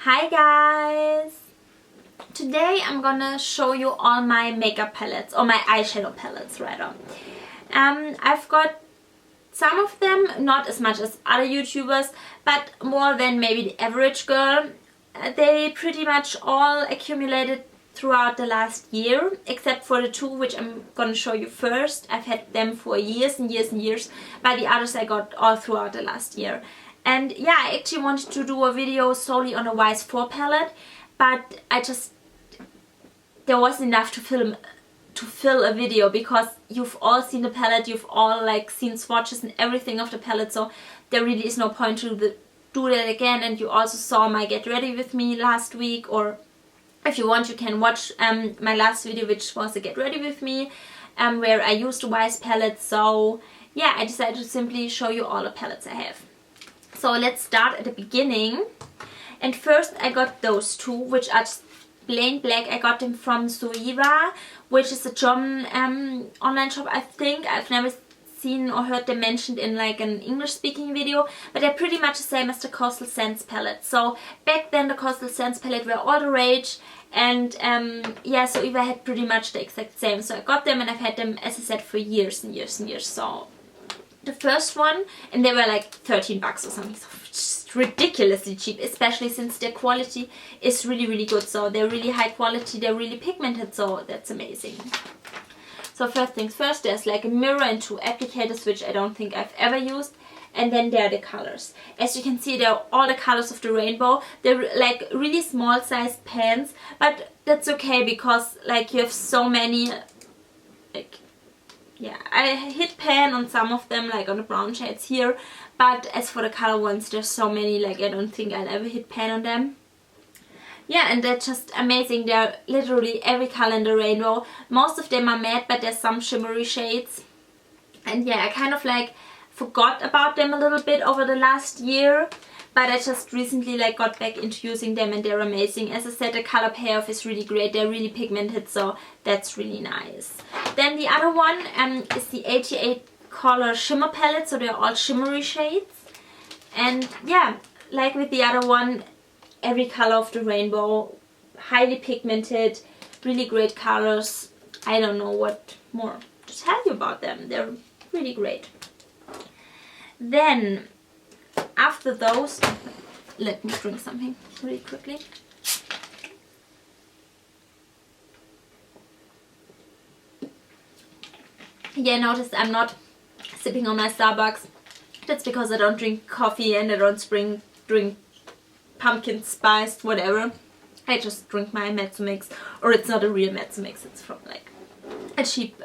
Hi guys! Today I'm gonna show you all my makeup palettes, or my eyeshadow palettes rather. I've got some of them, not as much as other YouTubers, but more than maybe the average girl. They pretty much all accumulated throughout the last year, except for the two which I'm gonna show you first. I've had them for years and years and years, but the others I got all throughout the last year. And yeah, I actually wanted to do a video solely on a Wise 4 palette, but there wasn't enough to fill a video, because you've all seen the palette, you've all seen swatches and everything of the palette, so there really is no point to do that again. And you also saw my Get Ready With Me last week, or if you want you can watch my last video, which was a Get Ready With Me, where I used the Wise palette. So yeah, I decided to simply show you all the palettes I have. So let's start at the beginning. And first I got those two, which are just plain black. I got them from Zoeva, which is a German online shop, I think. I've never seen or heard them mentioned in an English speaking video, but they're pretty much the same as the Coastal Scents palette. So back then the Coastal Scents palette were all the rage, and yeah, Zoeva had pretty much the exact same. So I got them, and I've had them, as I said, for years and years and years. So the first one, and they were like 13 bucks or something, so just ridiculously cheap, especially since their quality is really good. So they're really high quality, they're really pigmented, so that's amazing. So first things first, there's a mirror and two applicators, which I don't think I've ever used. And then there are the colors. As you can see, they're all the colors of the rainbow. They're really small sized pans, but that's okay, because you have so many, yeah, I hit pan on some of them, on the brown shades here, but as for the color ones, there's so many, I don't think I'll ever hit pan on them. Yeah, and they're just amazing. They're literally every color in the rainbow. Most of them are matte, but there's some shimmery shades. And yeah, I kind of forgot about them a little bit over the last year, but I just recently got back into using them, and they're amazing. As I said, the color payoff is really great. They're really pigmented, so that's really nice. Then the other one is the 88 color shimmer palette, so they're all shimmery shades. And yeah, like with the other one, every color of the rainbow, highly pigmented, really great colors. I don't know what more to tell you about them. They're really great. Then after those, let me drink something really quickly. Yeah, notice I'm not sipping on my Starbucks. That's because I don't drink coffee, and I don't drink pumpkin spiced whatever. I just drink my Mezzo Mix, or it's not a real Mezzo Mix, it's from a cheap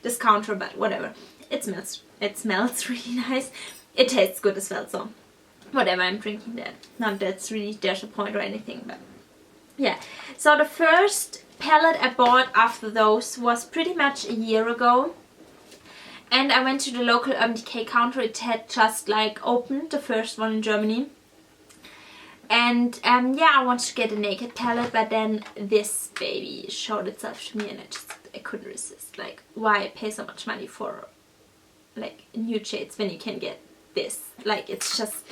discounter, but whatever. It smells really nice. It tastes good as well, so whatever, I'm drinking that. Not that's really there's a point or anything, but yeah. So the first palette I bought after those was pretty much a year ago. And I went to the local Urban Decay counter. It had just opened, the first one in Germany. And yeah, I wanted to get a naked palette, but then this baby showed itself to me, and I couldn't resist. Why pay so much money for nude shades when you can get this? It's just,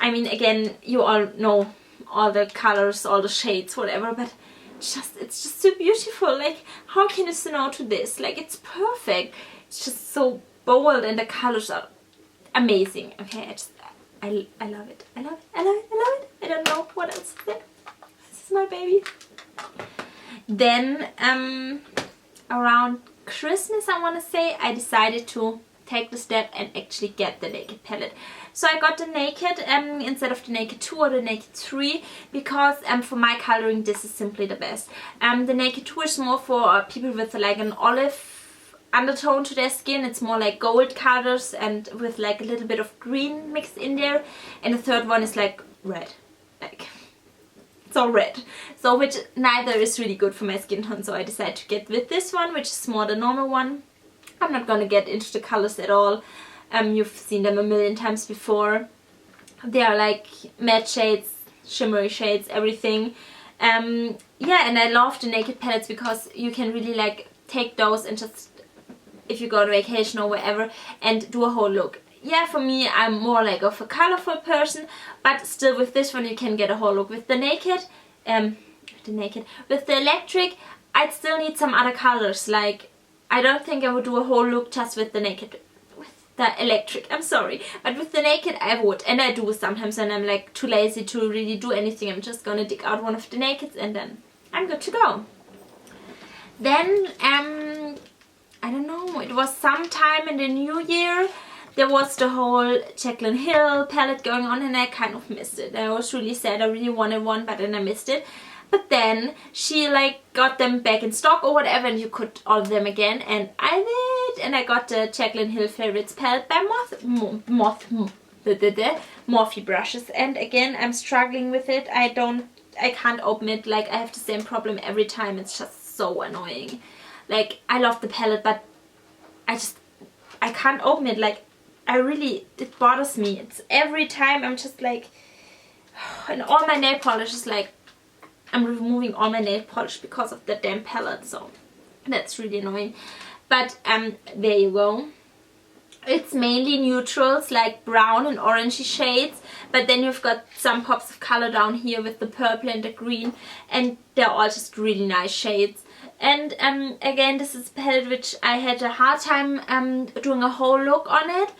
I mean, again, you all know all the colors, all the shades, whatever, but it's just so beautiful. How can you say no to this? It's perfect. It's just so bold, and the colors are amazing. Okay, I love it. I love it. I love it. I love it. I don't know what else to say. This is my baby. Then around Christmas, I want to say, I decided to take the step and actually get the Naked palette. So I got the Naked instead of the Naked 2 or the Naked 3, because for my coloring this is simply the best. The Naked 2 is more for people with an olive undertone to their skin. It's more gold colors and with a little bit of green mixed in there. And the third one is red. It's all red. So which neither is really good for my skin tone, so I decided to get with this one, which is more the normal one. I'm not gonna get into the colors at all. You've seen them a million times before. They are matte shades, shimmery shades, everything. Yeah, and I love the Naked palettes because you can really take those and just, if you go on vacation or wherever, and do a whole look. yeah, for me, I'm more like of a colorful person, but still with this one you can get a whole look. With the with the electric, I'd still need some other colors. Like, I don't think I would do a whole look just with the electric, I'm sorry. But with the naked I would, and I do sometimes when I'm like too lazy to really do anything. I'm just gonna dig out one of the nakeds and then I'm good to go. Then, I don't know, it was sometime in the new year, there was the whole Jaclyn Hill palette going on and I kind of missed it. I was really sad, I really wanted one, but then I missed it. But then she like got them back in stock or whatever and you could order them again, and I did, and I got the Jaclyn Hill Favorites palette by Morphe brushes, and again I'm struggling with it. I can't open it. Like, I have the same problem every time. It's just so annoying. Like, I love the palette, but I can't open it. Like, it bothers me. It's every time I'm just like, and all my nail polish is like, I'm removing all my nail polish because of the damn palette, so that's really annoying. But there you go. It's mainly neutrals like brown and orangey shades, but then you've got some pops of color down here with the purple and the green, and they're all just really nice shades. And again, this is a palette which I had a hard time doing a whole look on it.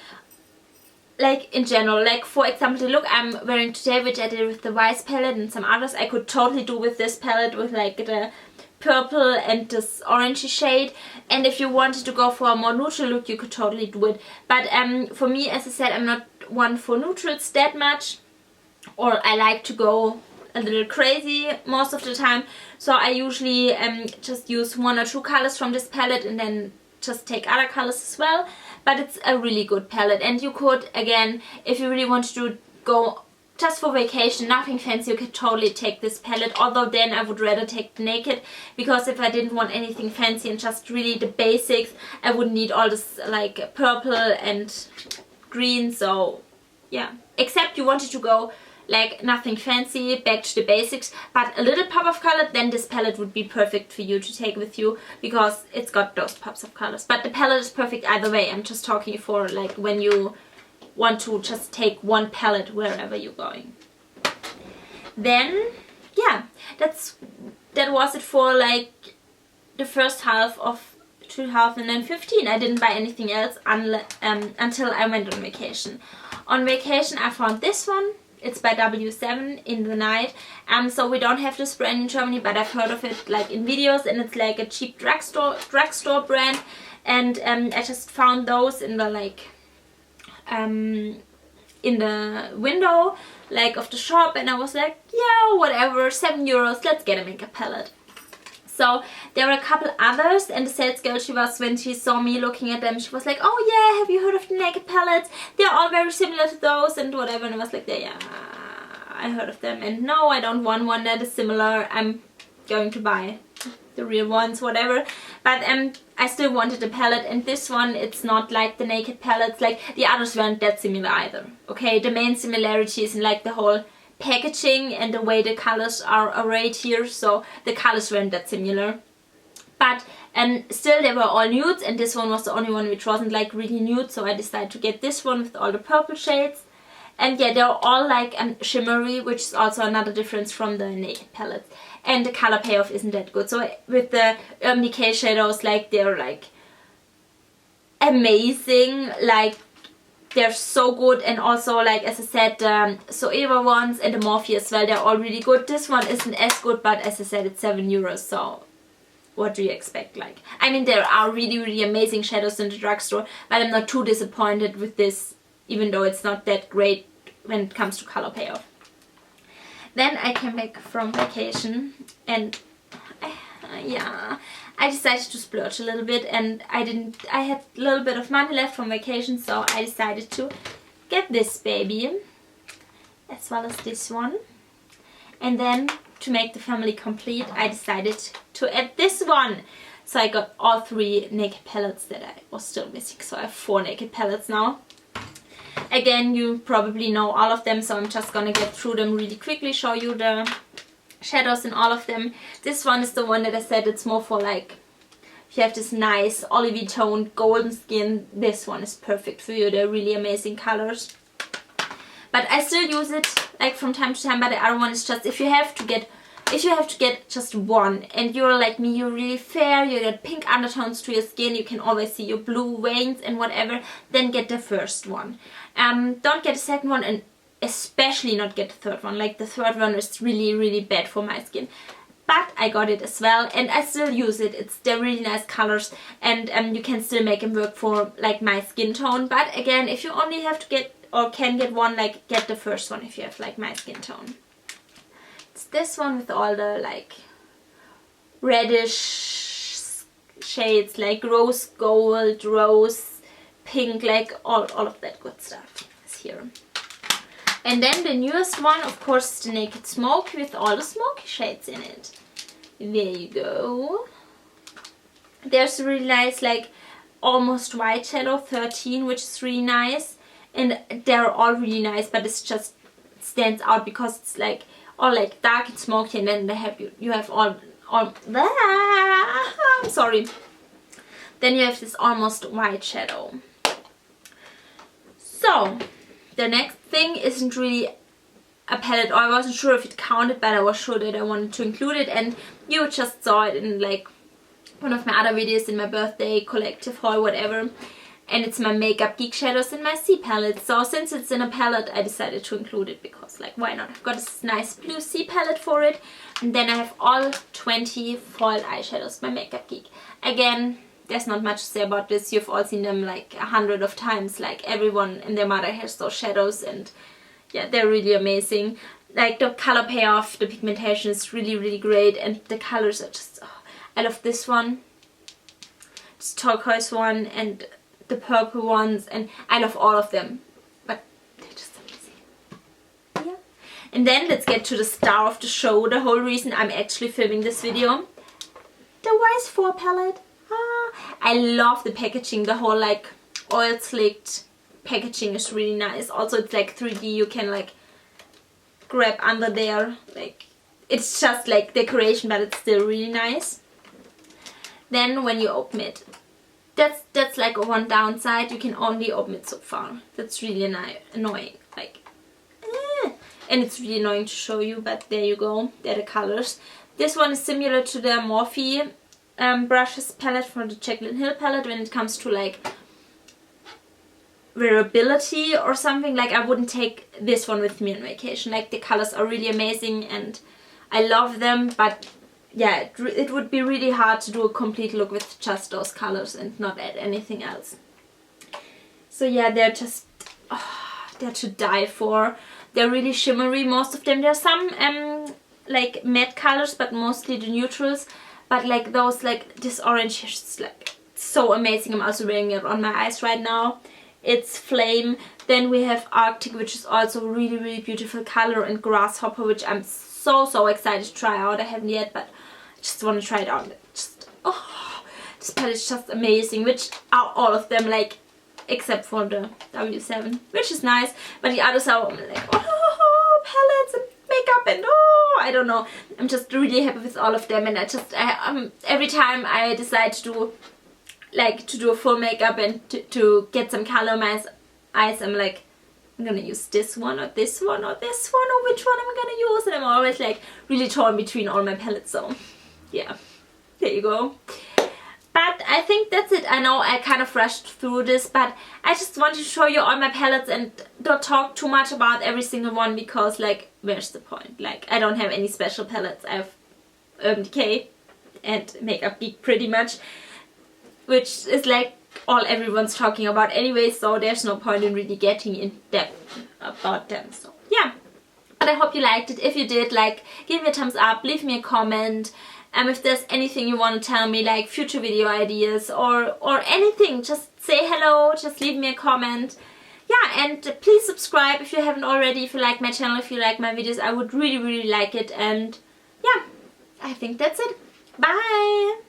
Like, in general, like for example the look I'm wearing today, which I did with the Wise palette and some others, I could totally do with this palette with like the purple and this orangey shade. And if you wanted to go for a more neutral look, you could totally do it. But for me, as I said, I'm not one for neutrals that much, or I like to go a little crazy most of the time. So I usually just use 1 or 2 colors from this palette and then just take other colors as well. But it's a really good palette, and you could, again, if you really want to go just for vacation, nothing fancy, you could totally take this palette. Although then I would rather take the naked, because if I didn't want anything fancy and just really the basics, I wouldn't need all this like purple and green. So yeah, except you wanted to go like nothing fancy, back to the basics, but a little pop of color, then this palette would be perfect for you to take with you, because it's got those pops of colors. But the palette is perfect either way. I'm just talking for like when you want to just take one palette wherever you're going. Then yeah, that was it for like the first half of 2015. I didn't buy anything else until I went on vacation. On vacation I found this one. It's by W7 in the night. So we don't have this brand in Germany, but I've heard of it like in videos, and it's like a cheap drugstore brand. And I just found those in the like in the window like of the shop, and I was like, yeah, whatever, €7, let's get a makeup palette. So there were a couple others, and the sales girl, when she saw me looking at them, she was like, oh yeah, have you heard of the naked palettes? They're all very similar to those and whatever. And I was like, yeah, I heard of them, and no, I don't want one that is similar. I'm going to buy the real ones, whatever. But I still wanted a palette, and this one, it's not like the naked palettes. Like, the others weren't that similar either. Okay, the main similarity is in like the whole packaging and the way the colors are arrayed here, so the colors weren't that similar. But still they were all nudes, and this one was the only one which wasn't like really nude, so I decided to get this one with all the purple shades. And yeah, they're all like shimmery, which is also another difference from the naked palettes. And the color payoff isn't that good. So with the Urban Decay shadows, like, they're like amazing, like they're so good. And also, like, as I said, the Zoeva ones and the Morphe as well, they're all really good. This one isn't as good, but as I said, it's €7, so what do you expect? Like, I mean, there are really, really amazing shadows in the drugstore, but I'm not too disappointed with this, even though it's not that great when it comes to color payoff. Then I came back from vacation, and yeah, I decided to splurge a little bit, and I had a little bit of money left from vacation, so I decided to get this baby, as well as this one. And then, to make the family complete, I decided to add this one. So I got all 3 naked palettes that I was still missing, so I have 4 naked palettes now. Again, you probably know all of them, so I'm just gonna get through them really quickly, show you the shadows in all of them. This one is the one that I said it's more for like if you have this nice olivey toned golden skin, this one is perfect for you. They're really amazing colors. But I still use it like from time to time, but the other one is just if you have to get just one and you're like me, you're really fair, you get pink undertones to your skin, you can always see your blue veins and whatever, then get the first one. Don't get the second one, and especially not get the third one. Like the third one is really, really bad for my skin. But I got it as well and I still use it. They're really nice colors, and you can still make them work for like my skin tone. But again, if you only have to get or can get one, like get the first one if you have like my skin tone. It's this one with all the like reddish shades, like rose gold, rose pink, like all of that good stuff is here. And then the newest one, of course, is the Naked Smoke with all the smoky shades in it. There you go. There's a really nice like almost white shadow 13, which is really nice. And they're all really nice, but it's just stands out because it's like all like dark and smoky, and then they have you have all I'm sorry. Then you have this almost white shadow. So the next thing isn't really a palette, or I wasn't sure if it counted, but I was sure that I wanted to include it, and you just saw it in like one of my other videos in my birthday collective haul, whatever. And it's my MakeupGeek shadows in my C palette. So since it's in a palette, I decided to include it because like why not? I've got this nice blue C palette for it. And then I have all 20 foiled eyeshadows by MakeupGeek. Again, there's not much to say about this. You've all seen them like 100 of times. Like everyone and their mother has those shadows, and yeah, they're really amazing. Like the color payoff, the pigmentation is really, really great, and the colors are just, oh, I love this one. This turquoise one and the purple ones, and I love all of them, but they're just amazing. Yeah. And then let's get to the star of the show, the whole reason I'm actually filming this video. The Wise 4 palette. I love the packaging, the whole like oil slicked packaging is really nice. Also it's like 3D, you can like grab under there, like it's just like decoration, but it's still really nice. Then when you open it, that's like one downside, you can only open it so far. That's really annoying, like and it's really annoying to show you, but there you go, they're the colors. This one is similar to the Morphe brushes palette from the Jaclyn Hill palette when it comes to like wearability or something. Like I wouldn't take this one with me on vacation. Like the colors are really amazing and I love them, but yeah, it would be really hard to do a complete look with just those colors and not add anything else. So yeah, they're just, they're to die for. They're really shimmery, most of them. There's some like matte colors, but mostly the neutrals. But like those, like this orange is just like so amazing. I'm also wearing it on my eyes right now. It's Flame. Then we have Arctic, which is also a really, really beautiful color, and Grasshopper, which I'm so excited to try out. I haven't yet, but I just want to try it out. Just, oh, this palette is just amazing, which are all of them, like except for the W7, which is nice, but the others are like, oh, palettes and makeup and oh, I don't know. I'm just really happy with all of them, and I every time I decide to do a full makeup and to get some color in my eyes, I'm like, I'm gonna use this one or this one or this one, or which one am I gonna use? And I'm always like really torn between all my palettes, so yeah, there you go. But I think that's it. I know I kind of rushed through this, but I just wanted to show you all my palettes and don't talk too much about every single one, because like, where's the point? Like, I don't have any special palettes. I have Urban Decay and MakeupGeek pretty much, which is like all everyone's talking about anyway, so there's no point in really getting in depth about them. So yeah, but I hope you liked it. If you did, like, give me a thumbs up, leave me a comment. If there's anything you want to tell me, like future video ideas or anything, just say hello, just leave me a comment. Yeah, and please subscribe if you haven't already, if you like my channel, if you like my videos. I would really like it. And yeah, I think that's it. Bye!